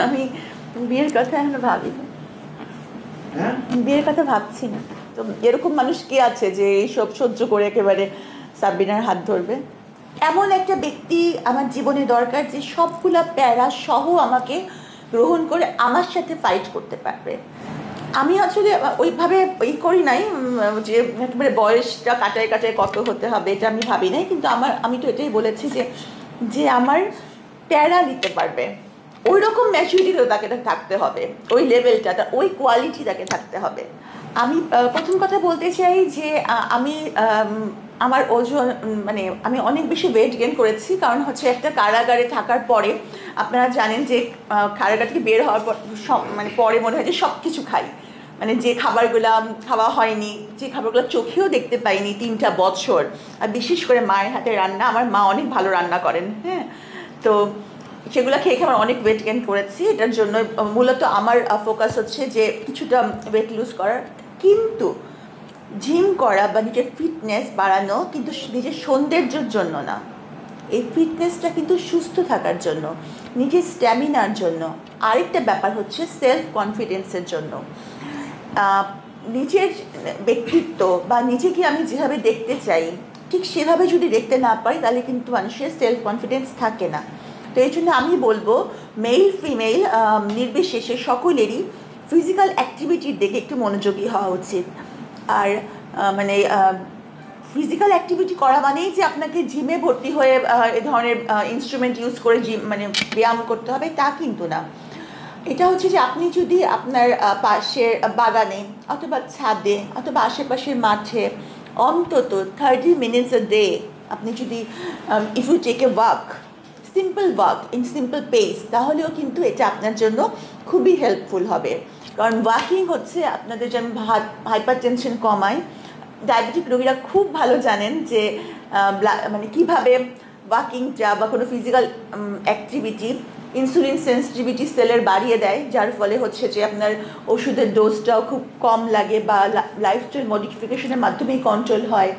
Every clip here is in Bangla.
আমি বিয়ের কথা এখনো ভাবিনি, বিয়ের কথা ভাবছি না। তো এরকম মানুষ কি আছে যে এইসব সহ্য করে একেবারে সাবরিনার হাত ধরবে? এমন একটা ব্যক্তি আমার জীবনে দরকার যে সবগুলা প্যারা সহ আমাকে গ্রহণ করে আমার সাথে ফাইট করতে পারবে। আমি আসলে ওইভাবে করি নাই যে একেবারে বয়সটা কাটায় কাটায় কত হতে হবে এটা আমি ভাবি নাই, কিন্তু আমি তো এটাই বলেছি যে যে আমার প্যারা নিতে পারবে, ওই রকম ম্যাচুরিটিও তাকে থাকতে হবে, ওই লেভেলটা, ওই কোয়ালিটি তাকে থাকতে হবে। আমি প্রথম কথা বলতে চাই যে আমি আমার ওজন মানে আমি অনেক বেশি ওয়েট গেইন করেছি, কারণ হচ্ছে একটা কারাগারে থাকার পরে আপনারা জানেন যে কারাগার থেকে বের হওয়ার পর মানে পরে মনে হয় যে সব কিছু খাই, মানে যে খাবারগুলো খাওয়া হয়নি, যে খাবারগুলো চোখেও দেখতে পাইনি 3টা বছর, আর বিশেষ করে মায়ের হাতে রান্না, আমার মা অনেক ভালো রান্না করেন, হ্যাঁ, তো সেগুলো খেয়ে খেয়ে আমার অনেক ওয়েট গেইন করেছি। এটার জন্য মূলত আমার ফোকাস হচ্ছে যে কিছুটা ওয়েট লুজ করার, কিন্তু জিম করা বা নিজের ফিটনেস বাড়ানো কিন্তু নিজের সৌন্দর্যের জন্য না, এই ফিটনেসটা কিন্তু সুস্থ থাকার জন্য, নিজের স্ট্যামিনার জন্য। আরেকটা ব্যাপার হচ্ছে সেলফ কনফিডেন্সের জন্য। নিজের ব্যক্তিত্ব বা নিজেকে আমি যেভাবে দেখতে চাই ঠিক সেভাবে যদি দেখতে না পারি তাহলে কিন্তু মানুষের সেলফ কনফিডেন্স থাকে না। তো এই জন্য আমি বলবো মেল ফিমেল নির্বিশেষে সকলেরই ফিজিক্যাল অ্যাক্টিভিটির দিকে একটু মনোযোগী হওয়া উচিত। আর মানে ফিজিক্যাল অ্যাক্টিভিটি করা মানেই যে আপনাকে জিমে ভর্তি হয়ে এ ধরনের ইনস্ট্রুমেন্ট ইউজ করে মানে ব্যায়াম করতে হবে তা কিন্তু না। এটা হচ্ছে যে আপনি যদি আপনার পাশের বাগানে অথবা ছাদে অথবা আশেপাশের মাঠে অন্তত 30 মিনিটস আ ডে আপনি যদি if you take a walk, simple walk in simple pace, তাহলেও কিন্তু এটা আপনার জন্য খুবই হেল্পফুল হবে। কারণ ওয়াকিং হচ্ছে আপনাদের যেমন হাইপার টেনশন কমায়, ডায়াবেটিক রোগীরা খুব ভালো জানেন যে মানে কীভাবে ওয়াকিংটা বা কোনো ফিজিক্যাল অ্যাক্টিভিটি ইনসুলিন সেন্সিটিভিটি সেলের বাড়িয়ে দেয়, যার ফলে হচ্ছে যে আপনার ওষুধের ডোজটাও খুব কম লাগে বা লাইফস্টাইল মডিফিকেশনের মাধ্যমেই কন্ট্রোল হয়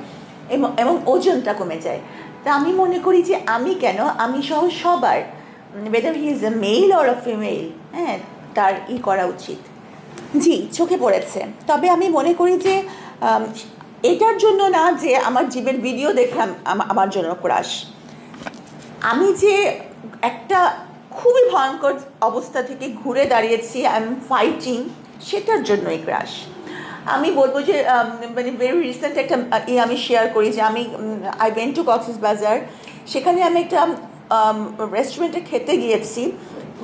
এবং ওজনটা কমে যায়। তা আমি মনে করি যে আমি সহ সবার, whether he is a male or a female, হ্যাঁ, তার করা উচিত। জি, চোখে পড়েছে। তবে আমি মনে করি যে এটার জন্য না যে আমার জিমের ভিডিও দেখে আমার জন্য ক্রাশ। আমি যে একটা খুবই ভয়ঙ্কর অবস্থা থেকে ঘুরে দাঁড়িয়েছি, আই এম ফাইটিং, সেটার জন্যই ক্রাশ। আমি বলবো যে মানে ভেরি রিসেন্ট একটা আমি শেয়ার করি যে আমি আই ওয়েন্ট টু কক্সবাজার। সেখানে আমি একটা রেস্টুরেন্টে খেতে গিয়েছি।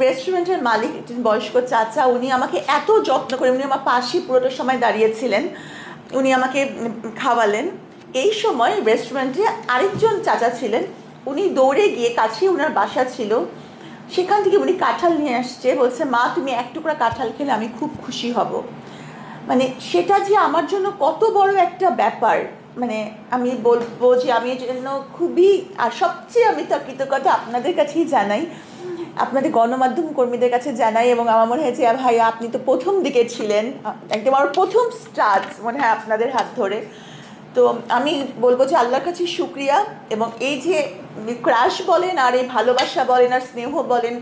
রেস্টুরেন্টের মালিক একজন বয়স্ক চাচা, উনি আমাকে এত যত্ন করে, উনি আমার পাশে পুরোটা সময় দাঁড়িয়েছিলেন, উনি আমাকে খাওয়ালেন। এই সময় রেস্টুরেন্টে আরেকজন চাচা ছিলেন, উনি দৌড়ে গিয়ে কাছে ওনার বাসা ছিল, সেখান থেকে উনি কাঁঠাল নিয়ে আসছে, বলছে মা তুমি এক টুকরা কাঁঠাল খেলে আমি খুব খুশি হব। মানে সেটা যে আমার জন্য কত বড় একটা ব্যাপার, মানে আমি বলবো যে আমি এর জন্য খুবই, আর সবচেয়ে আমি তার কৃতজ্ঞতা আপনাদের কাছেই জানাই, আপনাদের গণমাধ্যম কর্মীদের কাছে জানাই। এবং আমার মনে হয় যে ভাই আপনি তো প্রথম দিকে ছিলেন, একদম আমার প্রথম স্টার্ট মনে হয় আপনাদের হাত ধরে। তো আমি বলবো যে আল্লাহর কাছে শুকরিয়া, এবং এই যে ক্রাশ বলেন আর এই ভালোবাসা বলেন আর স্নেহ বলেন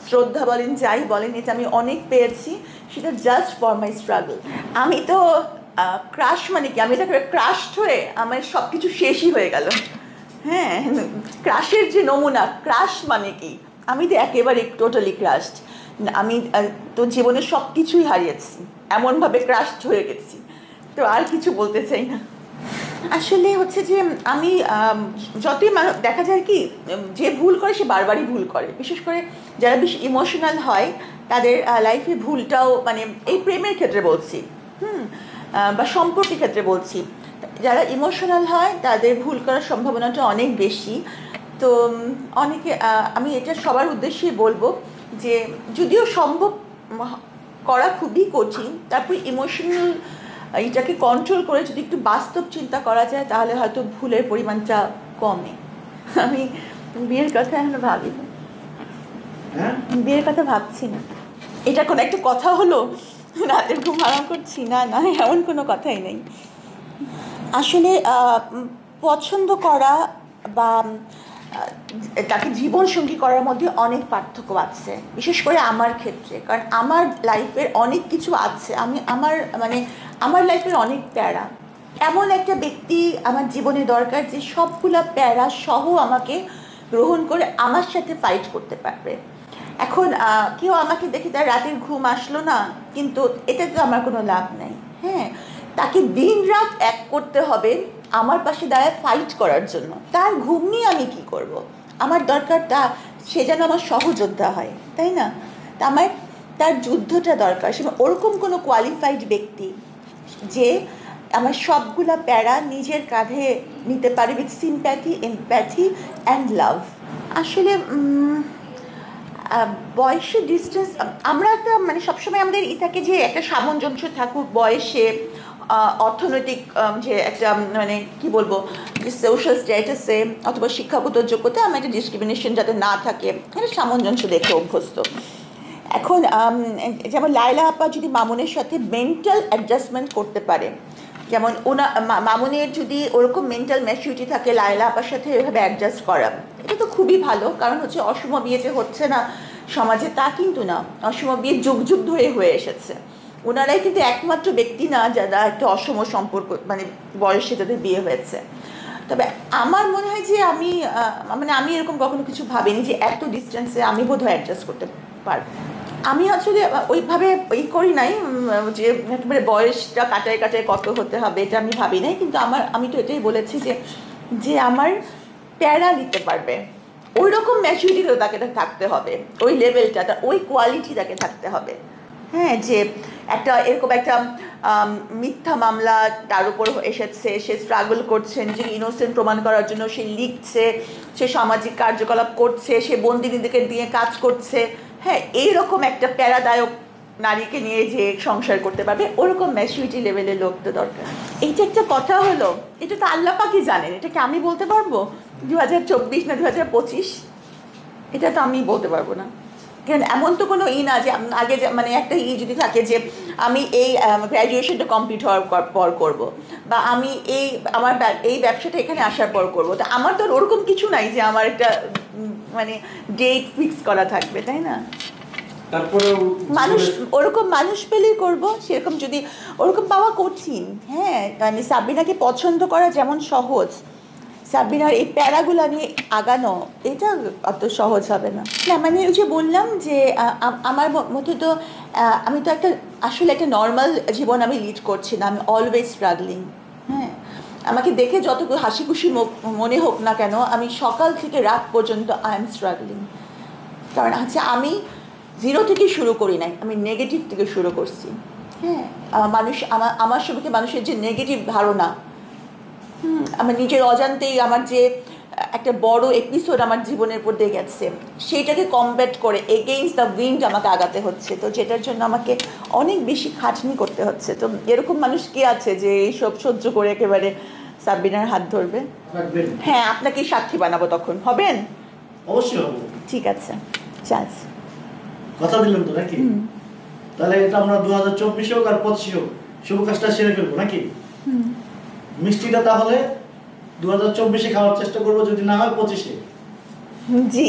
শ্রদ্ধা বলেন যাই বলেন, এটা আমি অনেক পেয়েছি, সেটা জাস্ট ফর মাই স্ট্রাগল। আমি তো ক্রাশ মানে কি, আমি এটা ক্রাশড হয়ে আমার সব কিছু শেষই হয়ে গেল। হ্যাঁ, ক্রাশের যে নমুনা, ক্রাশ মানে কি, আমি তো একেবারে টোটালি ক্রাশড। আমি তো জীবনের সব কিছুই হারিয়েছি, এমনভাবে ক্রাশড হয়ে গেছি, তো আর কিছু বলতে চাই না। আসলে হচ্ছে যে আমি যতই দেখা যায় কি, যে ভুল করে সে বারবারই ভুল করে, বিশেষ করে যারা বেশি ইমোশনাল হয় তাদের লাইফে ভুলটাও, মানে এই প্রেমের ক্ষেত্রে বলছি, বা সম্পর্কের ক্ষেত্রে বলছি, যারা ইমোশনাল হয় তাদের ভুল করার সম্ভাবনাটা অনেক বেশি। তো অনেকে, আমি এটা সবার উদ্দেশ্যেই বলবো যে যদিও সম্ভব করা খুবই কঠিন, তারপর ইমোশনাল এটাকে কন্ট্রোল করে যদি একটু বাস্তব চিন্তা করা যায় তাহলে হয়তো ভুলের পরিমাণটা কমে। আমি বিয়ের কথা এখনো ভাবিনি, বিয়ের কথা ভাবছি না। এটা কোনো একটা কথা হলো, রাতের ঘুম হারাম করছি না, না এমন কোনো কথাই নেই। আসলে পছন্দ করা বা তাকে জীবনসঙ্গী করার মধ্যে অনেক পার্থক্য আছে, বিশেষ করে আমার ক্ষেত্রে। কারণ আমার লাইফের অনেক কিছু আছে, আমার লাইফের অনেক প্যারা। এমন একটা ব্যক্তি আমার জীবনে দরকার যে সবগুলা প্যারা সহ আমাকে গ্রহণ করে আমার সাথে ফাইট করতে পারবে। এখন কেউ আমাকে দেখে তার রাতের ঘুম আসলো না, কিন্তু এটা তো আমার কোনো লাভ নেই। হ্যাঁ, তাকে দিন রাত এক করতে হবে আমার পাশে দাঁড়ায় ফাইট করার জন্য। তার ঘুম নিয়ে আমি কি করব? আমার দরকার সে যেন আমার সহযোদ্ধা হয়, তাই না? তার যুদ্ধটা দরকার। সে ওরকম কোনো কোয়ালিফাইড ব্যক্তি যে আমার সবগুলা প্যারা নিজের কাঁধে নিতে পারে with sympathy, empathy and love. আসলে বয়সের ডিস্টেন্স, আমরা একটা সবসময় আমাদের থাকে যে একটা সামঞ্জস্য থাকুক বয়সে, অর্থনৈতিক যে একটা কি বলবো, যে সোশ্যাল স্ট্যাটাসে অথবা শিক্ষাগত যোগ্যতা, আমার একটা ডিসক্রিমিনেশন যাতে না থাকে, একটা সামঞ্জস্য দেখে অভ্যস্ত। এখন যেমন লায়লা আপা যদি মামুনের সাথে মেন্টাল অ্যাডজাস্টমেন্ট করতে পারে, যেমন মামুনের যদি ওরকম মেন্টাল ম্যাচুরিটি থাকে লায়লা আপার সাথে এভাবে অ্যাডজাস্ট করা, এটা তো খুবই ভালো। কারণ অসম বিয়ে যে হচ্ছে না সমাজে তা কিন্তু না, অসম বিয়ে যুগ যুগ ধরে হয়ে এসেছে। ওনারাই কিন্তু একমাত্র ব্যক্তি না যারা একটা অসম সম্পর্ক বয়সে যাদের বিয়ে হয়েছে। তবে আমার মনে হয় যে আমি এরকম কখনো কিছু ভাবিনি যে এত ডিস্টেন্সে আমি বোধহয় অ্যাডজাস্ট করতে পারবো। আমি আসলে ওইভাবে করি নাই যে একেবারে বয়সটা কাটায় কাটায় কত হতে হবে, এটা আমি ভাবি নাই। কিন্তু আমি তো এটাই বলেছি যে আমার প্যারা নিতে পারবে, ওই রকম ম্যাচুরিটিও তাকে থাকতে হবে, ওই লেভেলটা, ওই কোয়ালিটি তাকে থাকতে হবে। হ্যাঁ, যে এরকম একটা মিথ্যা মামলা তার উপর এসেছে, সে স্ট্রাগল করছেন, যে ইনোসেন্ট প্রমাণ করার জন্য সে লিখছে, সে সামাজিক কার্যকলাপ করছে, সে বন্দিনীদেরকে দিয়ে কাজ করছে। হ্যাঁ, এইরকম একটা প্যারাদায়ক নারীকে নিয়ে যে সংসার করতে পারবে, ওরকম ম্যাচুরিটি লেভেলের লোক তো দরকার। এইটা একটা কথা হলো, এটা তো আল্লাহ পাকই জানেন, এটা কি আমি বলতে পারবো 2024 না 2025? এটা তো আমি বলতে পারবো না। কারণ এমন তো কোনো না যে আগে একটা যদি থাকে যে আমি এই গ্র্যাজুয়েশনটা কমপ্লিট হওয়ার পর করব, বা আমি আমার এই ব্যবসাটা এখানে আসার পর করব। তা আমার তো ওরকম কিছু নাই যে আমার একটা ডেট ফিক্স করা থাকবে, তাই না? তারপরে ওরকম মানুষ পেলেই করব, সেরকম যদি ওরকম পাওয়া কঠিন। হ্যাঁ, সাবিনাকে পছন্দ করা যেমন সহজ, সাবিনার এই প্যারাগুলো নিয়ে আগানো এটা অত সহজ হবে না। ওই যে বললাম যে আমার মধ্যে তো আমি তো আসলে একটা নর্মাল জীবন আমি লিড করছি না, আমি অলওয়েজ স্ট্রাগলিং। হ্যাঁ, আমাকে দেখে যত হাসি খুশি মনে হোক না কেন, আমি সকাল থেকে রাত পর্যন্ত আই এম স্ট্রাগলিং। কারণ আমি 0 থেকে শুরু করি নাই, আমি নেগেটিভ থেকে শুরু করছি। হ্যাঁ, আমার সম্পর্কে মানুষের যে নেগেটিভ ধারণা, আমার নিজের অজান্তেই আমার যে একটা বড় এপিসোড আমার জীবনের উপর দিয়ে গেছে, সেইটাকে কমব্যাট করে এগেইনস্ট দ্য উইন্ড আমাকে আগাতে হচ্ছে। তো যেটার জন্য আমাকে অনেক বেশি খাটনি করতে হচ্ছে। তো এরকম মানুষ কে আছে যে এইসব সহ্য করে একেবারে সাবিনার হাত ধরবে? হ্যাঁ, আপনাকে সাক্ষী বানাবো, তখন হবেন? অবশ্যই হবো। ঠিক আছে, চান্স কথা দিলাম তো নাকি? তাহলে এটা আমরা 2024 হোক আর 25 হোক শুভ কাজটা সেরে ফেলবো নাকি? মিষ্টিটা তাহলে 2024 খাওয়ার চেষ্টা করবো, যদি না হয় 25-এ। জি।